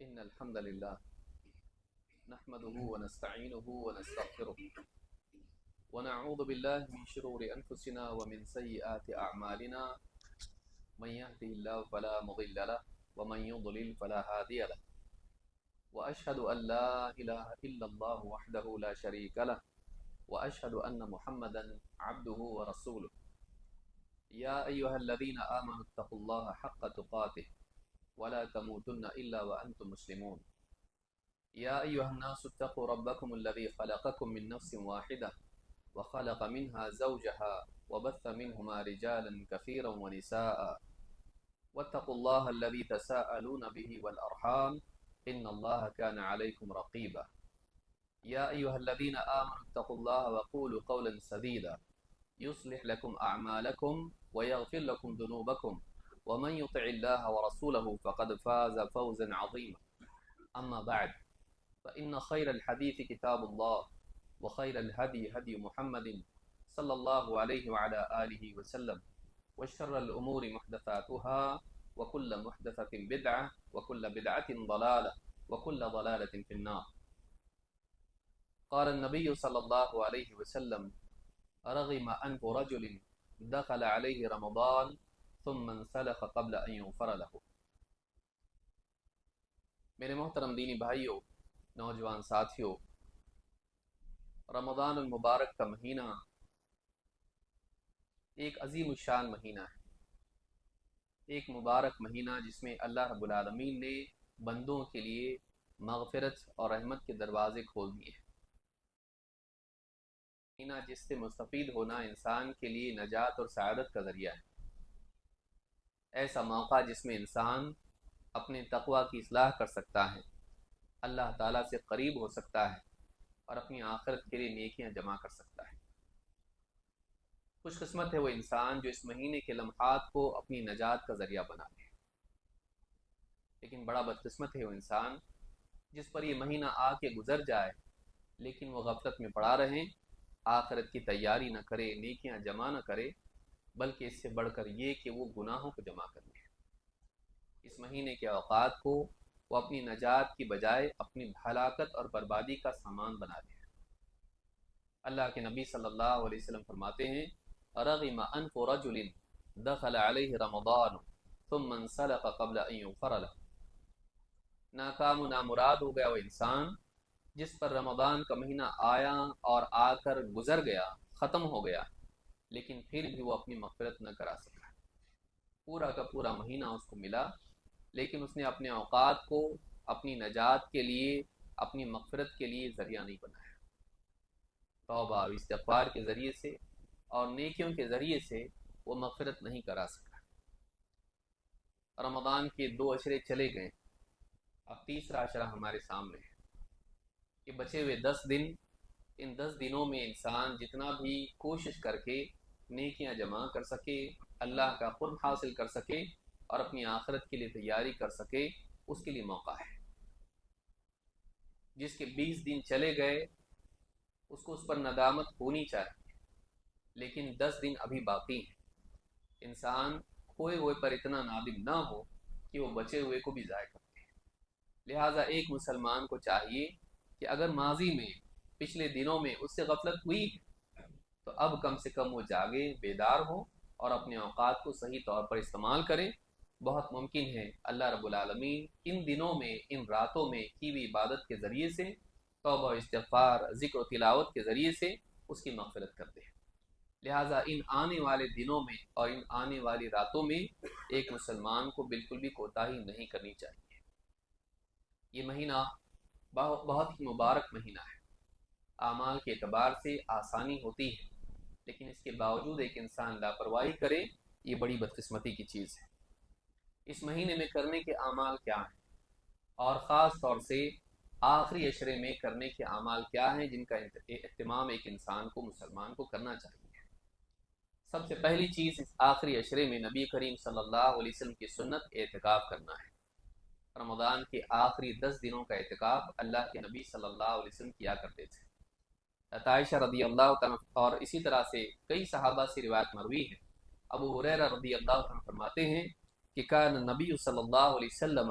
إن الحمد لله نحمده ونستعينه ونستغفره ونعوذ بالله من شرور أنفسنا ومن سيئات أعمالنا من يهده الله فلا مضل له ومن يضلل فلا هادي له وأشهد أن لا إله إلا الله وحده لا شريك له وأشهد أن محمدا عبده ورسوله يا أيها الذين آمنوا اتقوا الله حق تقاته ولا تموتن إلا وأنتم مسلمون يا أيها الناس اتقوا ربكم الذي خلقكم من نفس واحدة وخلق منها زوجها وبث منهما رجالا كثيرا ونساء واتقوا الله الذي تساءلون به والأرحام إن الله كان عليكم رقيبا يا أيها الذين آمنوا اتقوا الله وقولوا قولا سديدا يصلح لكم أعمالكم ويغفر لكم ذنوبكم ومن يطع الله ورسوله فقد فاز فوزا عظيما أما بعد فإن خير الحديث كتاب الله وخير الهدي هدي محمد صلى الله عليه وعلى آله وسلم وشر الأمور محدثاتها وكل محدثة بدعة وكل بدعة ضلالة وكل ضلالة في النار. قال النبي صلى الله عليه وسلم رغم أنف رجل دخل عليه رمضان ثم انسلخ قبل ان يغفر له. میرے محترم دینی بھائیوں، نوجوان ساتھیوں، رمضان المبارک کا مہینہ ایک عظیم الشان مہینہ ہے، ایک مبارک مہینہ جس میں اللہ رب العالمین نے بندوں کے لیے مغفرت اور رحمت کے دروازے کھول دیے ہیں، مہینہ جس سے مستفید ہونا انسان کے لیے نجات اور سعادت کا ذریعہ ہے، ایسا موقع جس میں انسان اپنے تقوی کی اصلاح کر سکتا ہے، اللہ تعالیٰ سے قریب ہو سکتا ہے اور اپنی آخرت کے لیے نیکیاں جمع کر سکتا ہے۔ خوش قسمت ہے وہ انسان جو اس مہینے کے لمحات کو اپنی نجات کا ذریعہ بنا لے، لیکن بڑا بدقسمت ہے وہ انسان جس پر یہ مہینہ آ کے گزر جائے لیکن وہ غفلت میں پڑا رہے، آخرت کی تیاری نہ کرے، نیکیاں جمع نہ کرے، بلکہ اس سے بڑھ کر یہ کہ وہ گناہوں کو جمع کر لے۔ اس مہینے کے اوقات کو وہ اپنی نجات کی بجائے اپنی ہلاکت اور بربادی کا سامان بنا لے۔ اللہ کے نبی صلی اللہ علیہ وسلم فرماتے ہیں رغم انف رجل دخل علیہ رمضان ثم انسلخ قبل ان یغفر له، ناکام و نامراد ہو گیا وہ انسان جس پر رمضان کا مہینہ آیا اور آ کر گزر گیا، ختم ہو گیا، لیکن پھر بھی وہ اپنی مغفرت نہ کرا سکا۔ پورا کا پورا مہینہ اس کو ملا لیکن اس نے اپنے اوقات کو اپنی نجات کے لیے، اپنی مغفرت کے لیے ذریعہ نہیں بنایا۔ توبہ اور استغفار کے ذریعے سے اور نیکیوں کے ذریعے سے وہ مغفرت نہیں کرا سکا۔ رمضان کے 2 عشرے چلے گئے، اب تیسرا عشرہ ہمارے سامنے ہے۔ یہ بچے ہوئے 10 دن، ان 10 دنوں میں انسان جتنا بھی کوشش کر کے نیکیاں جمع کر سکے، اللہ کا قرب حاصل کر سکے اور اپنی آخرت کے لیے تیاری کر سکے، اس کے لیے موقع ہے۔ جس کے 20 دن چلے گئے اس کو اس پر ندامت ہونی چاہیے، لیکن 10 دن ابھی باقی ہیں۔ انسان کھوئے ہوئے پر اتنا نادم نہ ہو کہ وہ بچے ہوئے کو بھی ضائع کرتے ہیں۔ لہٰذا ایک مسلمان کو چاہیے کہ اگر ماضی میں، پچھلے دنوں میں اس سے غفلت ہوئی تو اب کم سے کم وہ جاگے، بیدار ہو اور اپنے اوقات کو صحیح طور پر استعمال کریں۔ بہت ممکن ہے اللہ رب العالمین ان دنوں میں، ان راتوں میں کی ہوئی عبادت کے ذریعے سے، توبہ و استغفار، ذکر و تلاوت کے ذریعے سے اس کی مغفرت کرتے ہیں۔ لہٰذا ان آنے والے دنوں میں اور ان آنے والی راتوں میں ایک مسلمان کو بالکل بھی کوتاہی نہیں کرنی چاہیے۔ یہ مہینہ بہت ہی مبارک مہینہ ہے، اعمال کے اعتبار سے آسانی ہوتی ہے، لیکن اس کے باوجود ایک انسان لاپرواہی کرے، یہ بڑی بدقسمتی کی چیز ہے۔ اس مہینے میں کرنے کے اعمال کیا ہیں، اور خاص طور سے آخری عشرے میں کرنے کے اعمال کیا ہیں جن کا اہتمام ایک انسان کو، مسلمان کو کرنا چاہیے۔ سب سے پہلی چیز اس آخری عشرے میں نبی کریم صلی اللہ علیہ وسلم کی سنت اعتکاف کرنا ہے۔ رمضان کے آخری 10 دنوں کا اعتکاف اللہ کے نبی صلی اللہ علیہ وسلم کیا کرتے تھے۔ عائشہ رضی اللہ تعالیٰ اور اسی طرح سے کئی صحابہ سے روایت مروی ہے۔ ابو ہریرہ رضی اللہ عنہ فرماتے ہیں کہ کان نبی صلی اللہ علیہ وسلم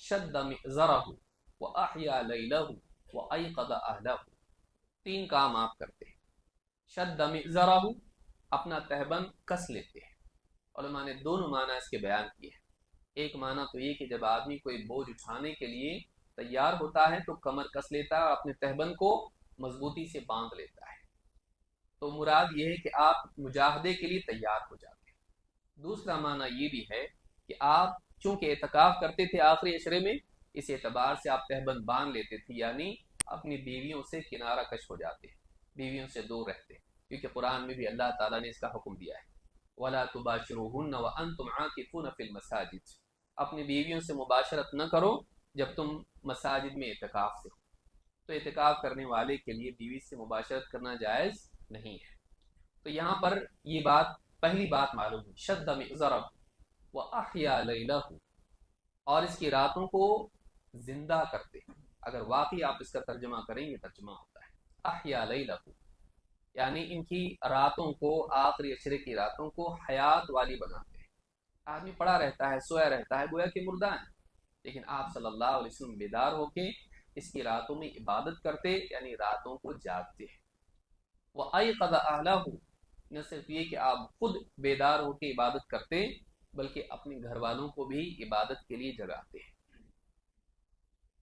شد مئزرہ وأحیا لیلہ وأیقظ اہلہ. 3 کام آپ کرتے ہیں. شد مئزرہ، اپنا تہبند کس لیتے ہیں. علماء نے دونوں معنی اس کے بیان کیے ہیں. ایک معنی تو یہ کہ جب آدمی کوئی بوجھ اٹھانے کے لیے تیار ہوتا ہے تو کمر کس لیتا ہے اور اپنے تہبند کو مضبوطی سے باندھ لیتا ہے. تو مراد یہ ہے کہ آپ مجاہدے کے لیے تیار ہو جاتے ہیں. دوسرا معنی یہ بھی ہے کہ آپ چونکہ اعتکاف کرتے تھے آخری عشرے میں، اس اعتبار سے آپ تہبند باندھ لیتے تھے، یعنی اپنی بیویوں سے کنارہ کش ہو جاتے ہیں، بیویوں سے دور رہتے ہیں. کیونکہ قرآن میں بھی اللہ تعالیٰ نے اس کا حکم دیا ہے، وَلَا تُبَاشِرُوهُنَّ وَأَنْتُمْ عَاكِفُونَ فِي الْمَسَاجِدِ. اپنی بیویوں سے مباشرت نہ کرو جب تم مساجد میں اعتکاف سے ہو. تو اعتکاف کرنے والے کے لیے بیوی سے مباشرت کرنا جائز نہیں ہے. تو یہاں پر یہ بات، پہلی بات معلوم ہے، شد مئزرہ وأحیا لیلہ، اور اس کی راتوں کو زندہ کرتے ہیں. اگر واقعی آپ اس کا ترجمہ کریں گے، ترجمہ ہوتا ہے احیا لیلہ، یعنی ان کی راتوں کو، آخری عشرے کی راتوں کو حیات والی بناتے ہیں. آدمی پڑا رہتا ہے، سویا رہتا ہے، گویا کہ مردہ ہے، لیکن آپ صلی اللہ علیہ وسلم بیدار ہو کے اس کی راتوں میں عبادت کرتے، یعنی راتوں کو جاگتے ہیں. وَأَيْقَظَ أَهْلَهُ، نہ صرف یہ کہ آپ خود بیدار ہو کے عبادت کرتے، بلکہ اپنے گھر والوں کو بھی عبادت کے لیے جگاتے ہیں.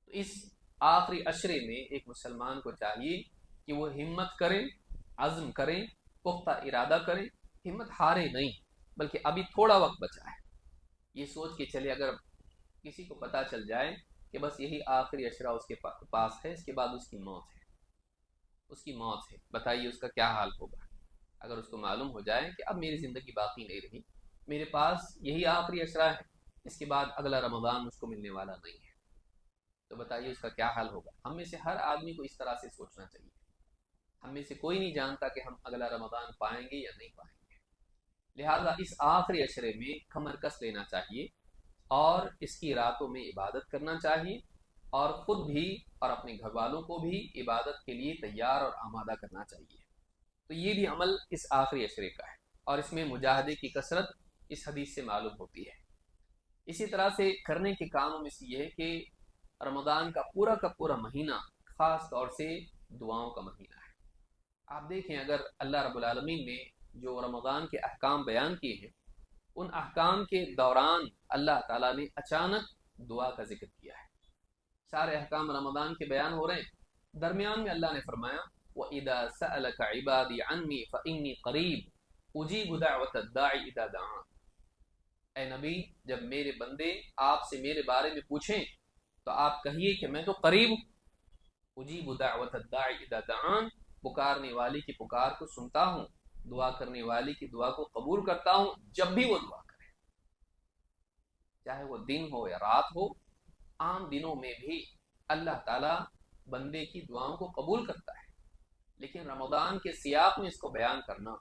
تو اس آخری عشرے میں ایک مسلمان کو چاہیے کہ وہ ہمت کرے، عزم کریں، پختہ ارادہ کریں، ہمت ہارے نہیں، بلکہ ابھی تھوڑا وقت بچا ہے. یہ سوچ کے چلے اگر کسی کو پتہ چل جائے کہ بس یہی آخری عشرہ اس کے پاس ہے، اس کے بعد اس کی موت ہے، اس کی موت ہے، بتائیے اس کا کیا حال ہوگا. اگر اس کو معلوم ہو جائے کہ اب میری زندگی باقی نہیں رہی، میرے پاس یہی آخری عشرہ ہے، اس کے بعد اگلا رمضان مجھ کو ملنے والا نہیں ہے، تو بتائیے اس کا کیا حال ہوگا. ہم میں سے ہر آدمی کو اس طرح سے سوچنا چاہیے. ہم میں سے کوئی نہیں جانتا کہ ہم اگلا رمضان پائیں گے یا نہیں پائیں گے. لہٰذا اس آخری عشرے میں کمر کس لینا چاہیے اور اس کی راتوں میں عبادت کرنا چاہیے، اور خود بھی اور اپنے گھر والوں کو بھی عبادت کے لیے تیار اور آمادہ کرنا چاہیے. تو یہ بھی عمل اس آخری عشرے کا ہے، اور اس میں مجاہدے کی کثرت اس حدیث سے معلوم ہوتی ہے. اسی طرح سے کرنے کے کاموں میں سے یہ ہے کہ رمضان کا پورا مہینہ خاص طور سے دعاؤں کا مہینہ ہے. آپ دیکھیں، اگر اللہ رب العالمین نے جو رمضان کے احکام بیان کیے ہیں، ان احکام کے دوران اللہ تعالیٰ نے اچانک دعا کا ذکر کیا ہے. سارے احکام رمضان کے بیان ہو رہے ہیں، درمیان میں اللہ نے فرمایا وَإِذَا سَأَلَكَ عِبَادِي عَنِّي فَإِنِّي قَرِيبٌ أُجِيبُ دَعْوَةَ الدَّاعِ إِذَا دَعَانِ. اے نبی، جب میرے بندے آپ سے میرے بارے میں پوچھیں تو آپ کہیے کہ میں تو قریب ہوں. اجیب دعوت الداعی اذا دعان، پکارنے والی کی پکار کو سنتا ہوں، دعا کرنے والی کی دعا کو قبول کرتا ہوں جب بھی وہ دعا کرے، چاہے وہ دن ہو یا رات ہو. عام دنوں میں بھی اللہ تعالیٰ بندے کی دعاؤں کو قبول کرتا ہے، لیکن رمضان کے سیاق میں اس کو بیان کرنا،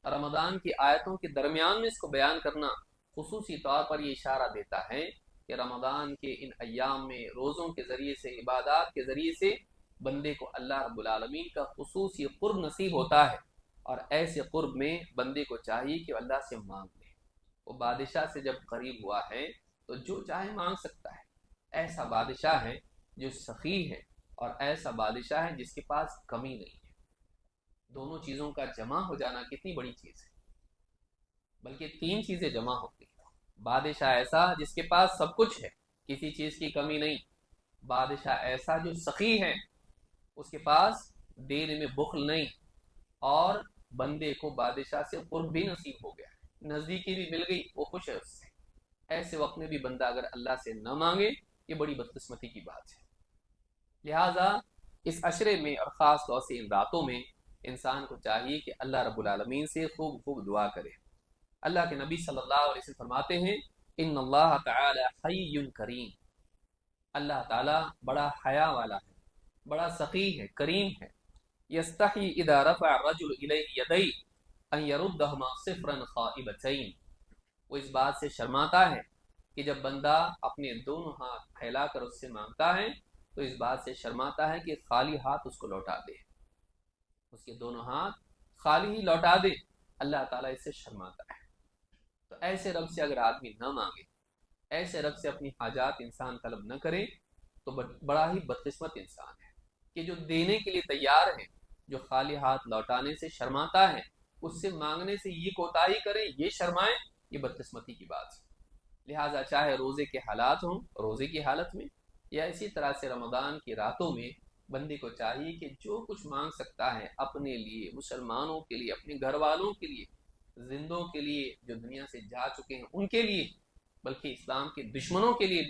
رمضان کی آیتوں کے درمیان میں اس کو بیان کرنا، خصوصی طور پر یہ اشارہ دیتا ہے کہ رمضان کے ان ایام میں روزوں کے ذریعے سے، عبادات کے ذریعے سے بندے کو اللہ رب العالمین کا خصوصی قرب نصیب ہوتا ہے. اور ایسے قرب میں بندے کو چاہیے کہ اللہ سے مانگ لے. وہ بادشاہ سے جب قریب ہوا ہے تو جو چاہے مانگ سکتا ہے. ایسا بادشاہ ہے جو سخی ہے، اور ایسا بادشاہ ہے جس کے پاس کمی نہیں ہے. دونوں چیزوں کا جمع ہو جانا کتنی بڑی چیز ہے، بلکہ 3 چیزیں جمع ہوتی ہیں. بادشاہ ایسا جس کے پاس سب کچھ ہے، کسی چیز کی کمی نہیں. بادشاہ ایسا جو سخی ہے، اس کے پاس دینے میں بخل نہیں، اور بندے کو بادشاہ سے قرب بھی نصیب ہو گیا، نزدیکی بھی مل گئی، وہ خوش ہے اس سے. ایسے وقت میں بھی بندہ اگر اللہ سے نہ مانگے، یہ بڑی بدقسمتی کی بات ہے. لہٰذا اس عشرے میں اور خاص طور سے ان راتوں میں انسان کو چاہیے کہ اللہ رب العالمین سے خوب دعا کرے. اللہ کے نبی صلی اللہ علیہ وسلم فرماتے ہیں ان اللہ تعالی حی کریم، اللہ تعالی بڑا حیا والا ہے، بڑا سخی ہے، کریم ہے. یستحی اذا رفع الرجل الیہ یدیہ ان یردہما صفرا خائبتین، وہ اس بات سے شرماتا ہے کہ جب بندہ اپنے دونوں ہاتھ پھیلا کر اس سے مانگتا ہے تو اس بات سے شرماتا ہے کہ خالی ہاتھ اس کو لوٹا دے، اس کے دونوں ہاتھ خالی ہی لوٹا دے. اللہ تعالیٰ اس سے شرماتا ہے. تو ایسے رب سے اگر آدمی نہ مانگے ایسے رب سے اپنی حاجات انسان طلب نہ کرے تو بڑا ہی بدقسمت انسان ہے کہ جو دینے کے لیے تیار ہے، جو خالی ہاتھ لوٹانے سے شرماتا ہے، اس سے مانگنے سے یہ کوتاہی کرے، یہ شرمائے، یہ بدقسمتی کی بات ہے۔ لہٰذا چاہے روزے کے حالات ہوں، روزے کی حالت میں، یا اسی طرح سے رمضان کی راتوں میں، بندے کو چاہیے کہ جو کچھ مانگ سکتا ہے اپنے لیے، مسلمانوں کے لیے، اپنے گھر والوں کے لیے، زندوں کے لیے جو دنیا سے جا چکے ہیں ان کے لیے، بلکہ اسلام کے دشمنوں کے لیے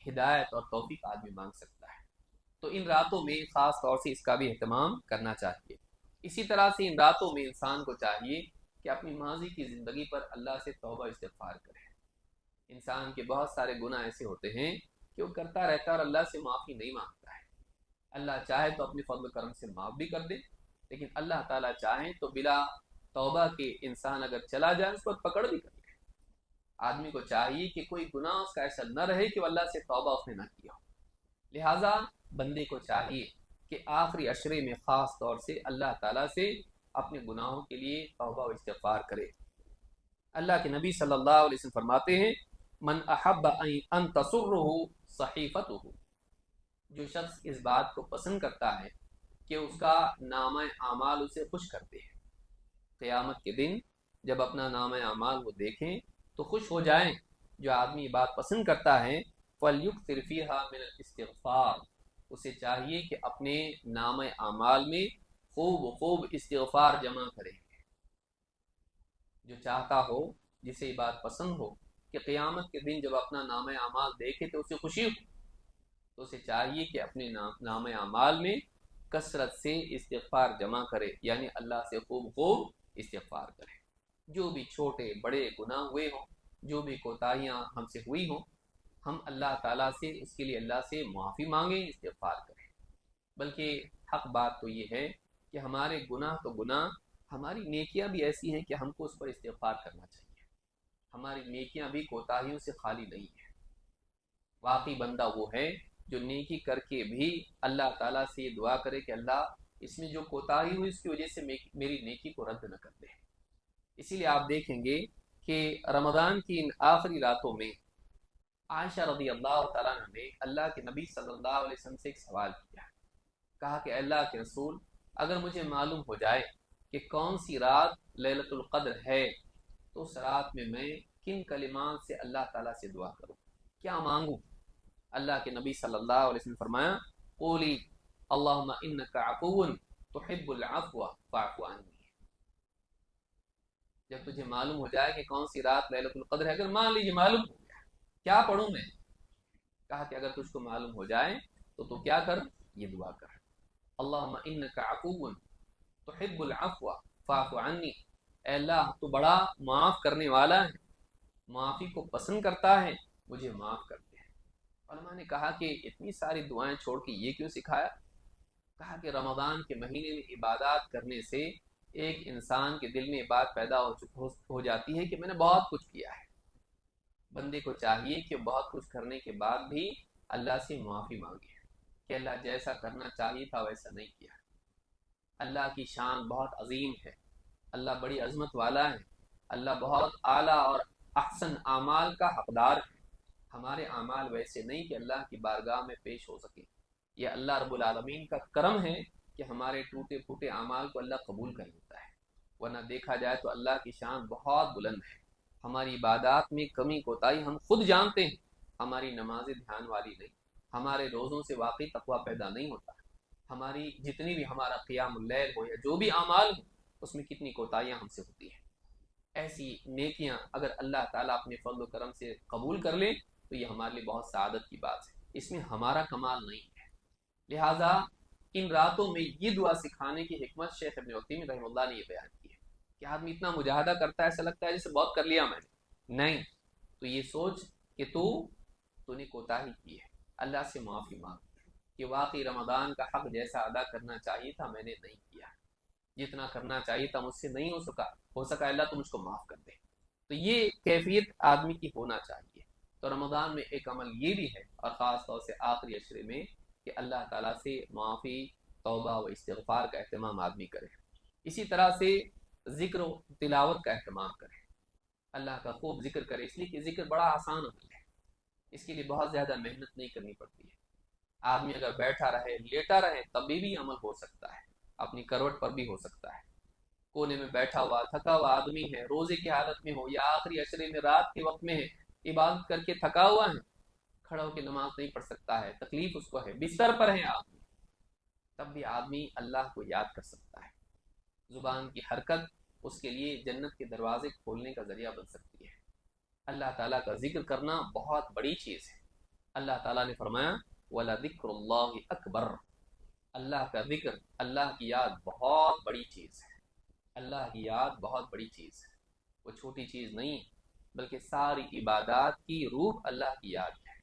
ہدایت اور توفیق آدمی مانگ سکتا ہے۔ تو ان راتوں میں خاص طور سے اس کا بھی اہتمام کرنا چاہیے۔ اسی طرح سے ان راتوں میں انسان کو چاہیے کہ اپنی ماضی کی زندگی پر اللہ سے توبہ استغفار کرے۔ انسان کے بہت سارے گناہ ایسے ہوتے ہیں کہ وہ کرتا رہتا ہے اور اللہ سے معافی نہیں مانگتا ہے۔ اللہ چاہے تو اپنے فضل و کرم سے معاف بھی کر دے، لیکن اللہ تعالیٰ چاہے تو بلا توبہ کے انسان اگر چلا جائے اس پر پکڑ بھی کر لے۔ آدمی کو چاہیے کہ کوئی گناہ اس کا ایسا نہ رہے کہ اللہ سے توبہ اس نے نہ کیا ہو۔ لہٰذا بندے کو چاہیے کہ آخری عشرے میں خاص طور سے اللہ تعالیٰ سے اپنے گناہوں کے لیے توبہ و استغفار کرے۔ اللہ کے نبی صلی اللہ علیہ وسلم فرماتے ہیں، من احب ان تسرہ صحیفتہ، جو شخص اس بات کو پسند کرتا ہے کہ اس کا نامہ اعمال اسے خوش کرتے ہیں، قیامت کے دن جب اپنا نامہ اعمال وہ دیکھیں تو خوش ہو جائیں۔ جو آدمی بات پسند کرتا ہے فَلْيُكْثِرْ فِيهَا مِنَ الْإِسْتِغْفَارِ، اسے چاہیے کہ اپنے نامہ اعمال میں خوب استغفار جمع کرے۔ جو چاہتا ہو، جسے یہ بات پسند ہو کہ قیامت کے دن جب اپنا نامہ اعمال دیکھے تو اسے خوشی ہو، تو اسے چاہیے کہ اپنے نامہ اعمال میں کثرت سے استغفار جمع کرے، یعنی اللہ سے خوب استغفار کرے۔ جو بھی چھوٹے بڑے گناہ ہوئے ہوں، جو بھی کوتاہیاں ہم سے ہوئی ہوں، ہم اللہ تعالیٰ سے اس کے لیے اللہ سے معافی مانگیں، استغفار کریں۔ بلکہ حق بات تو یہ ہے کہ ہمارے گناہ تو گناہ، ہماری نیکیاں بھی ایسی ہیں کہ ہم کو اس پر استغفار کرنا چاہیے۔ ہماری نیکیاں بھی کوتاہیوں سے خالی نہیں ہیں۔ واقعی بندہ وہ ہے جو نیکی کر کے بھی اللہ تعالیٰ سے یہ دعا کرے کہ اللہ اس میں جو کوتاہی ہوئی اس کی وجہ سے میری نیکی کو رد نہ کر دے۔ اسی لیے آپ دیکھیں گے کہ رمضان کی ان آخری راتوں میں عائشہ رضی اللہ تعالیٰ عنہ نے اللہ کے نبی صلی اللہ علیہ وسلم سے ایک سوال کیا، کہا کہ اللہ کے رسول، اگر مجھے معلوم ہو جائے کہ کون سی رات لیلۃ القدر ہے تو اس رات میں کن کلمات سے اللہ تعالیٰ سے دعا کروں، کیا مانگوں؟ اللہ کے نبی صلی اللہ علیہ وسلم فرمایا، قولی اللہم انک عفو تحب العفو فاعف عنی۔ جب تجھے معلوم ہو جائے کہ کون سی رات لیلۃ القدر ہے، اگر مان لیجیے معلوم ہو گیا، کیا پڑھوں میں؟ کہا کہ اگر تجھ کو معلوم ہو جائے تو کیا کر؟ یہ دعا کر، اللہم انک عفو تحب العفو فاعف عنی، اے اللہ تو بڑا معاف کرنے والا ہے، معافی کو پسند کرتا ہے، مجھے معاف کر دے۔ علماء نے کہا کہ اتنی ساری دعائیں چھوڑ کے یہ کیوں سکھایا؟ کہا کہ رمضان کے مہینے میں عبادات کرنے سے ایک انسان کے دل میں بات پیدا ہو جاتی ہے کہ میں نے بہت کچھ کیا ہے۔ بندے کو چاہیے کہ بہت کچھ کرنے کے بعد بھی اللہ سے معافی مانگے کہ اللہ جیسا کرنا چاہیے تھا ویسا نہیں کیا۔ اللہ کی شان بہت عظیم ہے، اللہ بڑی عظمت والا ہے، اللہ بہت اعلیٰ اور احسن اعمال کا حقدار ہے۔ ہمارے اعمال ویسے نہیں کہ اللہ کی بارگاہ میں پیش ہو سکے۔ یہ اللہ رب العالمین کا کرم ہے کہ ہمارے ٹوٹے پھوٹے اعمال کو اللہ قبول کر لیتا ہے، ورنہ دیکھا جائے تو اللہ کی شان بہت بلند ہے۔ ہماری عبادات میں کمی کوتاہی ہم خود جانتے ہیں، ہماری نمازیں دھیان والی نہیں، ہمارے روزوں سے واقعی تقویٰ پیدا نہیں ہوتا، ہماری جتنی بھی ہمارا قیام اللیل ہو یا جو بھی اعمال ہو اس میں کتنی کوتاہیاں ہم سے ہوتی ہیں۔ ایسی نیکیاں اگر اللہ تعالیٰ اپنے فضل و کرم سے قبول کر لے تو یہ ہمارے لیے بہت سعادت کی بات ہے، اس میں ہمارا کمال نہیں ہے۔ لہٰذا ان راتوں میں یہ دعا سکھانے کی حکمت شیخ ابن عثیمین رحمہ اللہ نے یہ بیان کی ہے کہ آدمی اتنا مجاہدہ کرتا ہے، ایسا لگتا ہے جیسے بہت کر لیا میں نے، نہیں، تو یہ سوچ کہ تو نے کوتاہی کی ہے، اللہ سے معافی مانگ کہ واقعی رمضان کا حق جیسا ادا کرنا چاہیے تھا میں نے نہیں کیا، جتنا کرنا چاہیے تھا مجھ سے نہیں ہو سکا اللہ تو مجھ کو معاف کر دے۔ تو یہ کیفیت آدمی کی ہونا چاہیے۔ تو رمضان میں ایک عمل یہ بھی ہے، اور خاص طور سے آخری عشرے میں، کہ اللہ تعالیٰ سے معافی، توبہ و استغفار کا اہتمام آدمی کرے۔ اسی طرح سے ذکر و تلاوت کا اہتمام کرے، اللہ کا خوب ذکر کرے، اس لیے کہ ذکر بڑا آسان عمل ہے۔ اس کے لیے بہت زیادہ محنت نہیں کرنی پڑتی ہے. آدمی اگر بیٹھا رہے لیٹا رہے تبھی بھی عمل ہو سکتا ہے، اپنی کروٹ پر بھی ہو سکتا ہے. کونے میں بیٹھا ہوا تھکا ہوا آدمی ہے، روزے کی حالت میں ہو یا آخری عشرے میں رات کے وقت میں ہے، عبادت کر کے تھکا ہوا ہے، کھڑا ہو کے نماز نہیں پڑھ سکتا ہے، تکلیف اس کو ہے، بستر پر ہے آدمی، تب بھی آدمی اللہ کو یاد کر سکتا ہے. زبان کی حرکت اس کے لیے جنت کے دروازے کھولنے کا ذریعہ بن سکتی ہے. اللہ تعالیٰ کا ذکر کرنا بہت بڑی چیز ہے. اللہ تعالیٰ نے فرمایا وَلَذِكْرُ اللَّهِ أَكْبَرُ، اللہ کا ذکر، اللہ کی یاد بہت بڑی چیز ہے. اللہ کی یاد بہت بڑی چیز ہے، وہ چھوٹی چیز نہیں، بلکہ ساری عبادات کی روح اللہ کی یاد ہے.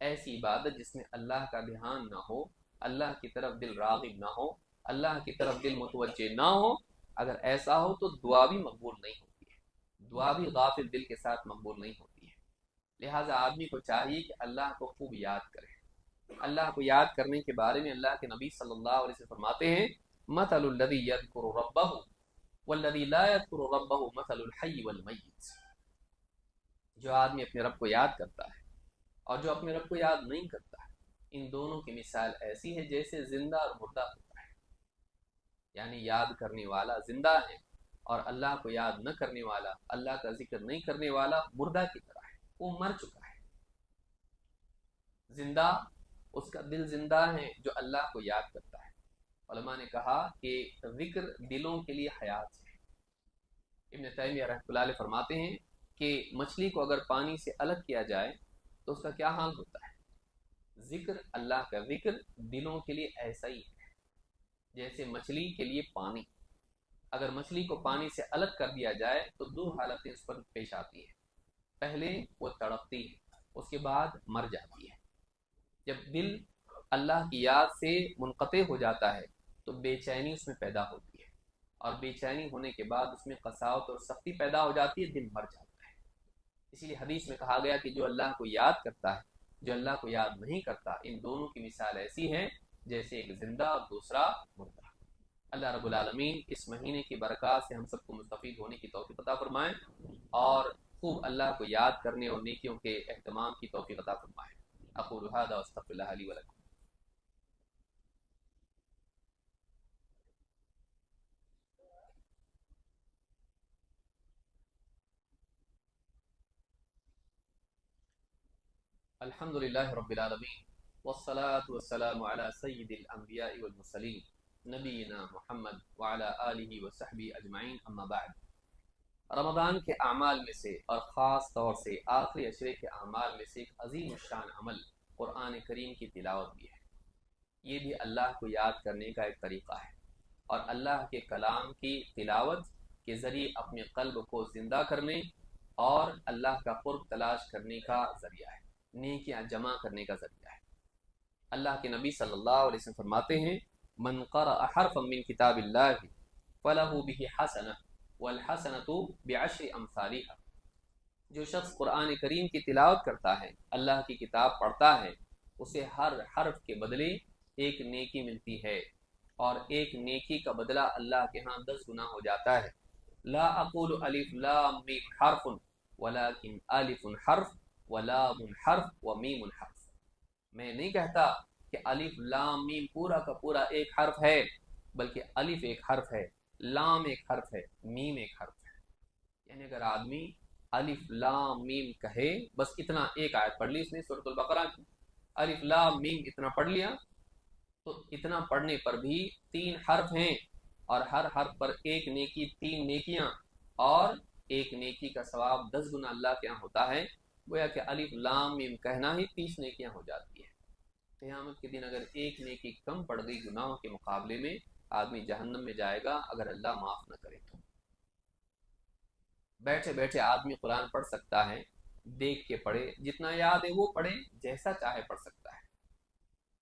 ایسی عبادت جس میں اللہ کا دھیان نہ ہو، اللہ کی طرف دل راغب نہ ہو، اللہ کی طرف دل متوجہ نہ ہو، اگر ایسا ہو تو دعا بھی مقبول نہیں ہوتی ہے، دعا بھی غافل دل کے ساتھ مقبول نہیں ہوتی ہے. لہٰذا آدمی کو چاہیے کہ اللہ کو خوب یاد کرے. اللہ کو یاد کرنے کے بارے میں اللہ کے نبی صلی اللہ علیہ وسلم فرماتے ہیں مثل الذی یذکر ربہ والذی لا یذکر ربہ مثل الحی والمیت. جو آدمی اپنے رب کو یاد کرتا ہے اور جو اپنے رب کو یاد نہیں کرتا، ان دونوں کی مثال ایسی ہے جیسے زندہ اور مردہ ہوتا ہے. یعنی یاد کرنے والا زندہ ہے اور اللہ کو یاد نہ کرنے والا، اللہ کا ذکر نہیں کرنے والا مردہ کی طرح ہے، وہ مر چکا ہے. زندہ اس کا دل زندہ ہے جو اللہ کو یاد کرتا ہے. علماء نے کہا کہ ذکر دلوں کے لیے حیات ہے. ابن تیمیہ رحمۃ اللہ علیہ فرماتے ہیں کہ مچھلی کو اگر پانی سے الگ کیا جائے تو اس کا کیا حال ہوتا ہے. ذکر، اللہ کا ذکر دلوں کے لیے ایسا ہی ہے جیسے مچھلی کے لیے پانی. اگر مچھلی کو پانی سے الگ کر دیا جائے تو دو حالتیں اس پر پیش آتی ہیں. پہلے وہ تڑپتی ہے، اس کے بعد مر جاتی ہے. جب دل اللہ کی یاد سے منقطع ہو جاتا ہے تو بے چینی اس میں پیدا ہوتی ہے، اور بے چینی ہونے کے بعد اس میں قساوت اور سختی پیدا ہو جاتی ہے، دل مر جاتا ہے. اسی لیے حدیث میں کہا گیا کہ جو اللہ کو یاد کرتا ہے، جو اللہ کو یاد نہیں کرتا، ان دونوں کی مثال ایسی ہے جیسے ایک زندہ اور دوسرا مردہ. اللہ رب العالمین اس مہینے کی برکات سے ہم سب کو مستفید ہونے کی توفیق عطا فرمائے اور خوب اللہ کو یاد کرنے اور نیکیوں کے اہتمام کی توفیق عطا فرمائے. اقول هذا واستغفر الله لي ولكم. الحمد للہ رب العالمین والصلاة والسلام على سید الانبیاء والمرسلین نبینا محمد وعلى آلہ وصحبہ اجمعین، اما بعد. رمضان کے اعمال میں سے اور خاص طور سے آخری عشرے کے اعمال میں سے ایک عظیم الشان عمل قرآن کریم کی تلاوت بھی ہے. یہ بھی اللہ کو یاد کرنے کا ایک طریقہ ہے اور اللہ کے کلام کی تلاوت کے ذریعے اپنے قلب کو زندہ کرنے اور اللہ کا قرب تلاش کرنے کا ذریعہ ہے، نیکیاں جمع کرنے کا ذریعہ ہے. اللہ کے نبی صلی اللہ علیہ وسلم فرماتے ہیں من قرأ حرفا من کتاب اللہ فلہ بہ حسنہ والحسنۃ بعشر امثالها. جو شخص قرآن کریم کی تلاوت کرتا ہے، اللہ کی کتاب پڑھتا ہے، اسے ہر حرف کے بدلے ایک نیکی ملتی ہے، اور ایک نیکی کا بدلہ اللہ کے ہاں 10 گنا ہو جاتا ہے. لا اقول الف لام میم حرف ولکن الف حرف ولام حرف ومیم حرف. میں نہیں کہتا کہ الف لام میم پورا کا پورا ایک حرف ہے، بلکہ الف ایک حرف ہے، لام ایک حرف ہے، میم ایک حرف ہے. یعنی اگر آدمی الف لام میم کہے، بس اتنا، ایک آیت پڑھ لی اس نے سورۃ البقرہ کی، الف لام میم اتنا پڑھ لیا، تو اتنا پڑھنے پر بھی 3 حرف ہیں اور ہر حرف پر ایک نیکی، 3 نیکیاں، اور ایک نیکی کا ثواب 10 گنا اللہ کے یہاں ہوتا ہے. گویا کہ الف لام میم کہنا ہی 30 نیکیاں ہو جاتی ہے. قیامت کے دن اگر ایک نیکی کم پڑ گئی گناہوں کے مقابلے میں، آدمی جہنم میں جائے گا اگر اللہ معاف نہ کرے تو. بیٹھے بیٹھے آدمی قرآن پڑھ سکتا ہے، دیکھ کے پڑھے، جتنا یاد ہے وہ پڑھے، جیسا چاہے پڑھ سکتا ہے.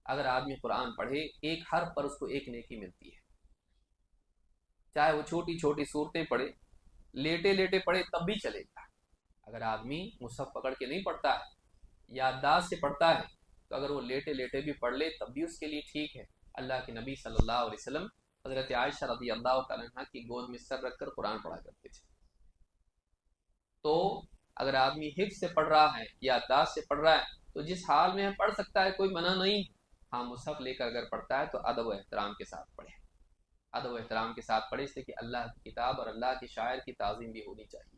اگر آدمی قرآن پڑھے ایک حرف پر اس کو ایک نیکی ملتی ہے، چاہے وہ چھوٹی چھوٹی صورتیں پڑھے، لیٹے لیٹے پڑھے تب بھی چلے گا. اگر آدمی مصحف پکڑ کے نہیں پڑھتا ہے، یادداشت سے پڑھتا ہے، تو اگر وہ لیٹے لیٹے بھی پڑھ لے تب بھی اس کے لیے ٹھیک ہے. اللہ کے نبی صلی اللہ علیہ وسلم حضرت عائشہ رضی اللہ تعالیٰ عنہ کی گود میں سر رکھ کر قرآن پڑھا کرتے تھے. تو اگر آدمی حفظ سے پڑھ رہا ہے یا یادداشت سے پڑھ رہا ہے تو جس حال میں پڑھ سکتا ہے، کوئی منع نہیں۔ ہاں مصحف لے کر اگر پڑھتا ہے تو ادب و احترام کے ساتھ پڑھے، ادب و احترام کے ساتھ پڑھے، اس لیے کہ اللہ کی کتاب اور اللہ کے شاعر کی تعظیم بھی ہونی چاہیے۔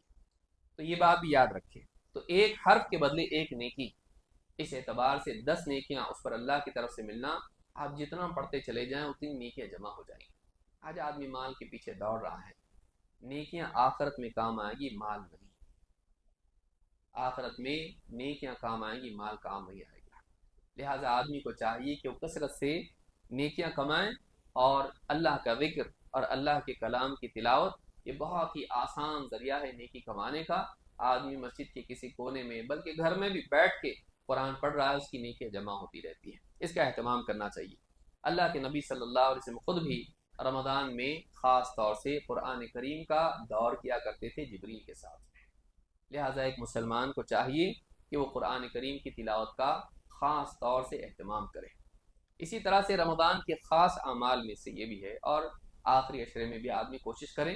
تو یہ بات بھی یاد رکھے۔ تو ایک حرف کے بدلے ایک نیکی، اس اعتبار سے 10 نیکیاں اس پر اللہ کی طرف سے ملنا، آپ جتنا پڑھتے چلے جائیں اتنی نیکیاں جمع ہو جائیں گی۔ آج آدمی مال کے پیچھے دوڑ رہا ہے، نیکیاں آخرت میں کام آئیں گی، مال نہیں۔ آخرت میں نیکیاں کام آئیں گی، مال کام نہیں آئے گا۔ لہٰذا آدمی کو چاہیے کہ وہ کثرت سے نیکیاں کمائیں، اور اللہ کا ذکر اور اللہ کے کلام کی تلاوت یہ بہت ہی آسان ذریعہ ہے نیکی کمانے کا۔ آدمی مسجد کے کسی کونے میں بلکہ گھر میں بھی بیٹھ کے قرآن پڑھ رہا ہے، اس کی نیکیاں جمع ہوتی رہتی ہیں۔ اس کا اہتمام کرنا چاہیے۔ اللہ کے نبی صلی اللہ علیہ وسلم خود بھی رمضان میں خاص طور سے قرآن کریم کا دور کیا کرتے تھے جبریل کے ساتھ۔ لہٰذا ایک مسلمان کو چاہیے کہ وہ قرآن کریم کی تلاوت کا خاص طور سے اہتمام کرے۔ اسی طرح سے رمضان کے خاص اعمال میں سے یہ بھی ہے، اور آخری عشرے میں بھی آدمی کوشش کریں،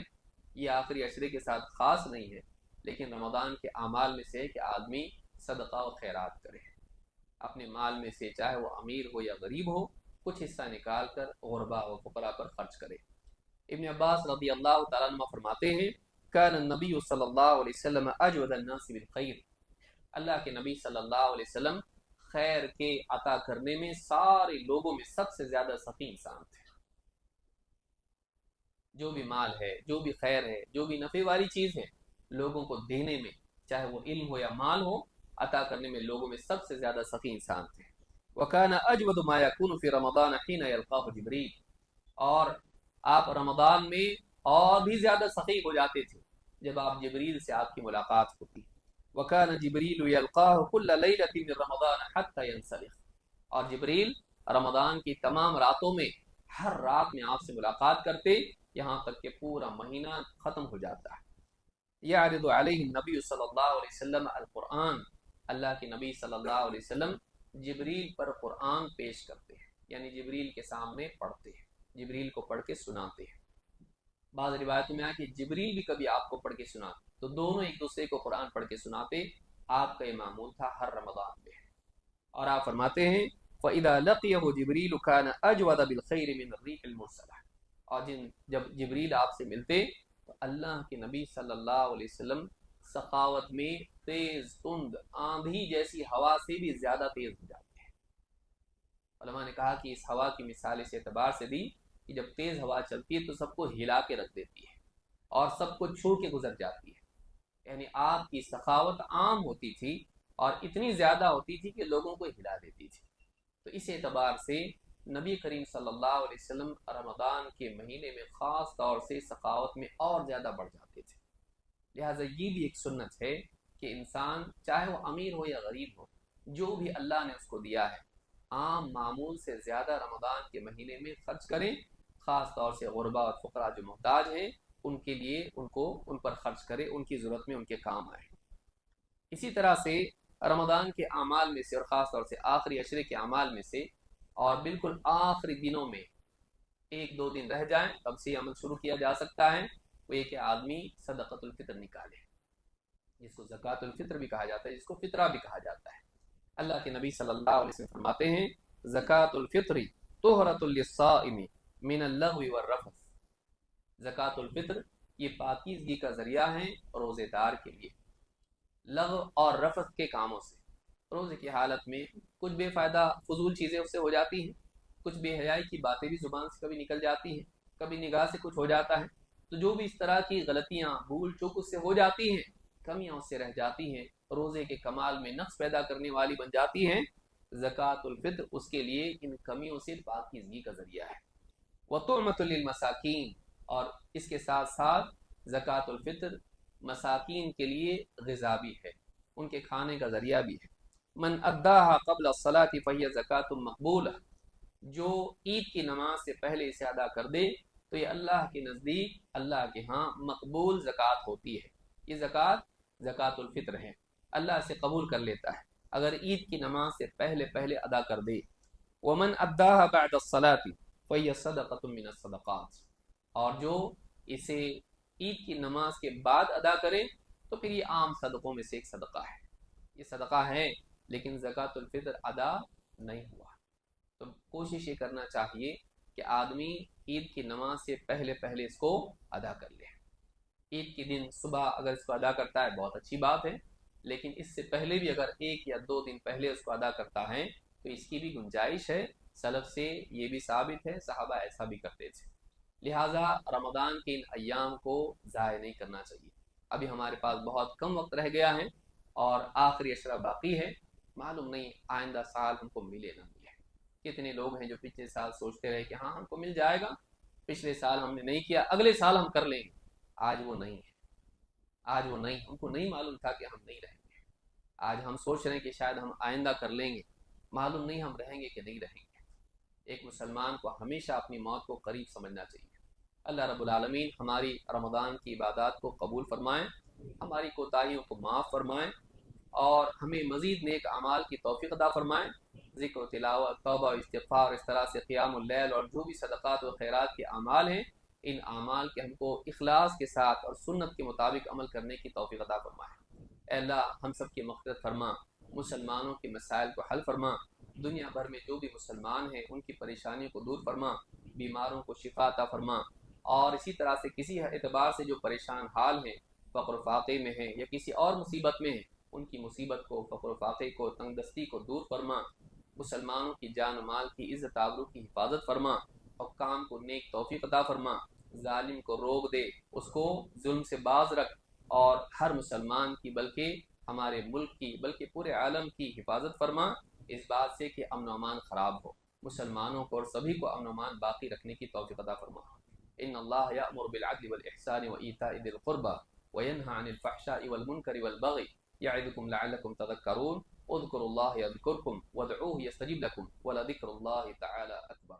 یہ آخری عشرے کے ساتھ خاص نہیں ہے لیکن رمضان کے اعمال میں سے ہے کہ آدمی صدقہ و خیرات کرے، اپنے مال میں سے چاہے وہ امیر ہو یا غریب ہو کچھ حصہ نکال کر غربا و فقراء پر خرچ کرے۔ ابن عباس رضی اللہ تعالیٰ عنہ فرماتے ہیں کان النبی صلی اللہ علیہ وسلم اجود الناس بالخیر، اللہ کے نبی صلی اللہ علیہ وسلم خیر کے عطا کرنے میں سارے لوگوں میں سب سے زیادہ سخی انسان تھے۔ جو بھی مال ہے، جو بھی خیر ہے، جو بھی نفع والی چیز ہے، لوگوں کو دینے میں، چاہے وہ علم ہو یا مال ہو، عطا کرنے میں لوگوں میں سب سے زیادہ سخی انسان تھے۔ وَكَانَ أَجْوَدُ مَا يَكُونُ فِي رَمَضَانَ حِينَ يَلْقَاهُ جِبْرِيلُ، اور آپ رمضان میں اور بھی زیادہ سخی ہو جاتے تھے جب آپ جبریل سے آپ کی ملاقات ہوتی۔ وَكَانَ جِبْرِيلُ يَلْقَاهُ كُلَّ لَيْلَةٍ مِّن رَمَضَانَ حَتَّى يَنْسَلِخ، اور جبریل رمضان کی تمام راتوں میں ہر رات میں آپ سے ملاقات کرتے یہاں تک کہ پورا مہینہ ختم ہو جاتا ہے۔ یعرض علیہ النبی صلی اللہ علیہ وسلم القرآن، اللہ کے نبی صلی اللہ علیہ وسلم جبریل پر قرآن پیش کرتے ہیں، یعنی جبریل کے سامنے پڑھتے ہیں، جبریل کو پڑھ کے سناتے ہیں۔ بعض روایتوں میں آیا کہ جبریل بھی کبھی آپ کو پڑھ کے سناتے، تو دونوں ایک دوسرے کو قرآن پڑھ کے سناتے۔ آپ کا یہ معمول تھا ہر رمضان میں۔ اور آپ فرماتے ہیں فَإِذَا لَقِيَهُ جِبْرِيلُ كَانَ أَجْوَدَ بِالْخَيْرِ مِنَ الرِّيحِ الْمُرْسَلَةِ، اور جب جبریل آپ سے ملتے تو اللہ کے نبی صلی اللہ علیہ وسلم سخاوت میں تیز تند آندھی جیسی ہوا سے بھی زیادہ تیز ہو جاتے ہیں۔ علماء نے کہا کہ اس ہوا کی مثال اس اعتبار سے دی کہ جب تیز ہوا چلتی ہے تو سب کو ہلا کے رکھ دیتی ہے اور سب کو چھو کے گزر جاتی ہے، یعنی آپ کی سخاوت عام ہوتی تھی اور اتنی زیادہ ہوتی تھی کہ لوگوں کو ہلا دیتی تھی۔ تو اس اعتبار سے نبی کریم صلی اللہ علیہ وسلم رمضان کے مہینے میں خاص طور سے سخاوت میں اور زیادہ بڑھ جاتے تھے۔ لہٰذا یہ بھی ایک سنت ہے کہ انسان چاہے وہ امیر ہو یا غریب ہو، جو بھی اللہ نے اس کو دیا ہے عام معمول سے زیادہ رمضان کے مہینے میں خرچ کریں، خاص طور سے غربا اور فقراء جو محتاج ہیں ان کے لیے ان پر خرچ کرے، ان کی ضرورت میں ان کے کام آئے۔ اسی طرح سے رمضان کے اعمال میں سے اور خاص طور سے آخری عشرے کے اعمال میں سے اور بالکل آخری دنوں میں 1-2 دن رہ جائیں تب سے عمل شروع کیا جا سکتا ہے، وہ یہ کہ آدمی صدقۃ الفطر نکالے، جس کو زکوٰۃ الفطر بھی کہا جاتا ہے، جس کو فطرہ بھی کہا جاتا ہے۔ اللہ کے نبی صلی اللہ علیہ وسلم فرماتے ہیں زکوٰۃ الفطر طہرۃ للصائم من اللغو والرفث، زکوٰۃ الفطر یہ پاکیزگی کا ذریعہ ہے روزے دار کے لیے لغو اور رفث کے کاموں سے۔ روزے کی حالت میں کچھ بے فائدہ فضول چیزیں اس سے ہو جاتی ہیں، کچھ بے حیائی کی باتیں بھی زبان سے کبھی نکل جاتی ہیں، کبھی نگاہ سے کچھ ہو جاتا ہے، تو جو بھی اس طرح کی غلطیاں بھول چوک اس سے ہو جاتی ہیں، کمیاں اس سے رہ جاتی ہیں، روزے کے کمال میں نقص پیدا کرنے والی بن جاتی ہیں، زکوٰۃ الفطر اس کے لیے ان کمیوں سے پاکیزگی کا ذریعہ ہے۔ وطعمۃ للمساکین، اور اس کے ساتھ ساتھ زکوٰۃ الفطر مساکین کے لیے غذا بھی ہے، ان کے کھانے کا ذریعہ بھی ہے۔ من اداها قبل الصلاة فهي زکوٰۃ مقبولہ، جو عید کی نماز سے پہلے اسے ادا کر دے تو یہ اللہ کے نزدیک اللہ کے ہاں مقبول زکوٰۃ ہوتی ہے۔ یہ زکوٰۃ الفطر ہے، اللہ اسے قبول کر لیتا ہے اگر عید کی نماز سے پہلے ادا کر دے۔ ومن اداها بعد الصلاة فهي صدقۃ من الصدقات، اور جو اسے عید کی نماز کے بعد ادا کرے تو پھر یہ عام صدقوں میں سے ایک صدقہ ہے، یہ صدقہ ہے لیکن زکوٰۃ الفطر ادا نہیں ہوا۔ تو کوشش یہ کرنا چاہیے کہ آدمی عید کی نماز سے پہلے پہلے اس کو ادا کر لے۔ عید کے دن صبح اگر اس کو ادا کرتا ہے بہت اچھی بات ہے، لیکن اس سے پہلے بھی اگر 1 یا 2 دن پہلے اس کو ادا کرتا ہے تو اس کی بھی گنجائش ہے، سلف سے یہ بھی ثابت ہے، صحابہ ایسا بھی کرتے تھے۔ لہٰذا رمضان کے ان ایام کو ضائع نہیں کرنا چاہیے۔ ابھی ہمارے پاس بہت کم وقت رہ گیا ہے اور آخری اشرا باقی ہے، معلوم نہیں آئندہ سال ہم کو ملے نہ ملے۔ کتنے لوگ ہیں جو پچھلے سال سوچتے رہے کہ ہاں ہم کو مل جائے گا، پچھلے سال ہم نے نہیں کیا، اگلے سال ہم کر لیں گے۔ آج وہ نہیں ہے، آج وہ نہیں، ہم کو نہیں معلوم تھا کہ ہم نہیں رہیں گے۔ آج ہم سوچ رہے ہیں کہ شاید ہم آئندہ کر لیں گے، معلوم نہیں ہم رہیں گے کہ نہیں رہیں گے۔ ایک مسلمان کو ہمیشہ اپنی موت کو قریب سمجھنا چاہیے۔ اللہ رب العالمین ہماری رمضان کی عبادات کو قبول فرمائیں، ہماری کوتاہیوں کو معاف فرمائیں اور ہمیں مزید نیک اعمال کی توفیق عطا فرمائیں۔ ذکر و تلاوت، توبہ و استغفار، اس طرح سے قیام اللیل اور جو بھی صدقات و خیرات کے اعمال ہیں، ان اعمال کے ہم کو اخلاص کے ساتھ اور سنت کے مطابق عمل کرنے کی توفیق عطا فرمائیں۔ اے اللہ ہم سب کی مغفرت فرما، مسلمانوں کے مسائل کو حل فرما، دنیا بھر میں جو بھی مسلمان ہیں ان کی پریشانیوں کو دور فرما، بیماروں کو شفا عطا فرما، اور اسی طرح سے کسی اعتبار سے جو پریشان حال ہیں، فقر و فاقے میں ہیں یا کسی اور مصیبت میں ہیں، ان کی مصیبت کو، فقر و فاقے کو، تنگ دستی کو دور فرما، مسلمانوں کی جان و مال کی عزت آبرو کی حفاظت فرما، حکام کو نیک توفیق عطا فرما، ظالم کو روک دے، اس کو ظلم سے باز رکھ، اور ہر مسلمان کی بلکہ ہمارے ملک کی بلکہ پورے عالم کی حفاظت فرما اس بات سے کہ امن و امان خراب ہو، مسلمانوں کو اور سبھی کو امن و امان باقی رکھنے کی توفیق عطا فرما۔ ان اللہ یأمر بالعدل والاحسان وایتاء ذی القربى وینهى عن الفحشاء والمنکر والبغی یعظکم لعلکم تذکرون اذکروا اللہ یذکرکم وادعوه یستجب لکم ولذکر اللہ تعالی اکبر۔